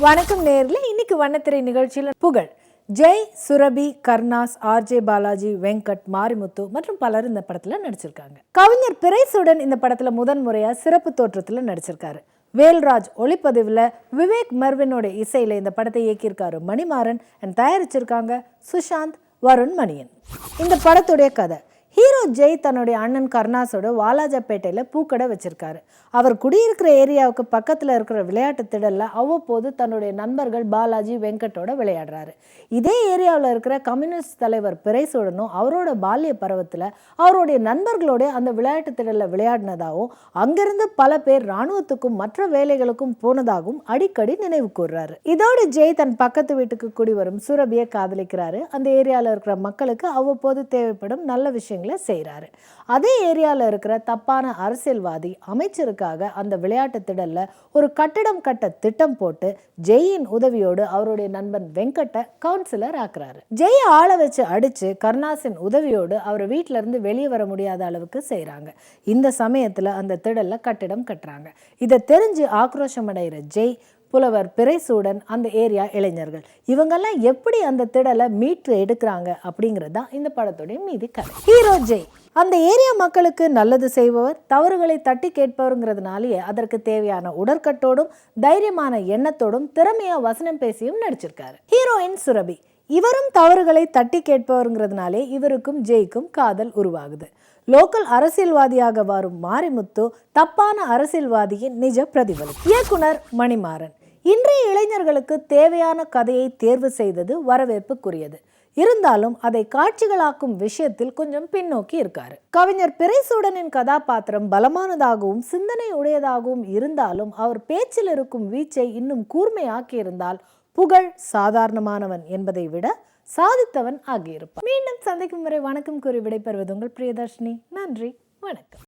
வணக்கம் நேயர்களே, இன்னைக்கு வண்ணத்திரை நிகழ்ச்சியில் புகழ், ஜெய், சுரபி, கர்ணாஸ், ஆர்ஜே பாலாஜி, வெங்கட், மாரிமுத்து மற்றும் பலர் இந்த படத்துல நடிச்சிருக்காங்க. கவிஞர் பிரைசுடன் இந்த படத்துல முதன்முறையா சிறப்பு தோற்றத்துல நடிச்சிருக்காரு. வேல்ராஜ் ஒளிப்பதிவுல விவேக் மெர்வினோட இசையில இந்த படத்தை இயக்கியிருக்காரு மணிமாறன். தயாரிச்சிருக்காங்க சுஷாந்த், வருண் மணியன். இந்த படத்துடைய கதை, ஹீரோ ஜெய் தன்னுடைய அண்ணன் கர்ணாஸோட வாலாஜாப்பேட்டையில் பூக்கடை வச்சிருக்காரு. அவர் குடியிருக்கிற ஏரியாவுக்கு பக்கத்தில் இருக்கிற விளையாட்டு திடலில் அவ்வப்போது தன்னுடைய நண்பர்கள் பாலாஜி, வெங்கட்டோட விளையாடுறாரு. இதே ஏரியாவில் இருக்கிற கம்யூனிஸ்ட் தலைவர் பிரைசுடனும் அவரோட பால்ய பருவத்தில் அவருடைய நண்பர்களோட அந்த விளையாட்டு திடலில் விளையாடினதாகவும் அங்கிருந்து பல பேர் இராணுவத்துக்கும் மற்ற வேலைகளுக்கும் போனதாகவும் அடிக்கடி நினைவு கூர்றாரு. இதோடு ஜெய் தன் பக்கத்து வீட்டுக்கு குடி வரும் சுரபியை காதலிக்கிறாரு. அந்த ஏரியாவில் இருக்கிற மக்களுக்கு அவ்வப்போது தேவைப்படும் நல்ல விஷயங்கள் செய்யறாரு. அதே ஏரியால இருக்கிற தப்பான அரசியல்வாதி அமைச்சருக்காக அந்த விளையாட்டு திடல்ல ஒரு கட்டிடம் கட்ட திட்டம் போட்டு ஜெயின் உதவியோடு அவருடைய நண்பன் வெங்கட்ட கவுன்சிலர் ஆக்குறாரு. ஜெய் ஆள வச்சு அடிச்சு கர்ணாஸின் உதவியோடு அவர் வீட்டில இருந்து வெளியே வர முடியாத அளவுக்கு செய்யறாங்க. இந்த சமயத்துல அந்த திடல்ல கட்டிடம் கட்டுறாங்க. இதை தெரிஞ்சு ஆக்ரோஷம் அடைகிற ஜெய், புலவர் பிரைசுடன் அந்த ஏரியா இளைஞர்கள் இவங்கெல்லாம் எப்படி அந்த திடலை மீட்டு எடுக்கிறாங்க அப்படிங்கிறது தான் இந்த படத்துடைய மீதி கதை. ஹீரோ ஜெய் அந்த ஏரியா மக்களுக்கு நல்லது செய்பவர், தவறுகளை தட்டி கேட்பவருங்கிறதுனாலேயே அதற்கு தேவையான உடற்கட்டோடும் தைரியமான எண்ணத்தோடும் திறமையா வசனம் பேசியும் நடிச்சிருக்காரு. ஹீரோயின் சுரபி, இவரும் தவறுகளை தட்டி கேட்பவருங்கிறதுனாலே இவருக்கும் ஜெய்க்கும் காதல் உருவாகுது. லோக்கல் அரசியல்வாதியாக வரும் மாரிமுத்து தப்பான அரசியல்வாதியின் நிஜ பிரதிபலிப்பு. இயக்குனர் மணிமாறன் இன்றைய இளைஞர்களுக்கு தேவையான கதையை தேர்வு செய்தது வரவேற்புக்குரியது. இருந்தாலும் அதை காட்சிகளாக்கும் விஷயத்தில் கொஞ்சம் பின்னோக்கி இருக்காரு. கவிஞர் பிரைசுடனின் கதாபாத்திரம் பலமானதாகவும் சிந்தனை உடையதாகவும் இருந்தாலும் அவர் பேச்சில் இருக்கும் வீச்சை இன்னும் கூர்மையாக்கி இருந்தால் புகழ் சாதாரணமானவன் என்பதை விட சாதித்தவன் ஆகியிருப்பார். மீண்டும் சந்திக்கும் வரை வணக்கம் கூறி விடைபெறுவது உங்கள் பிரியதர்ஷினி. நன்றி, வணக்கம்.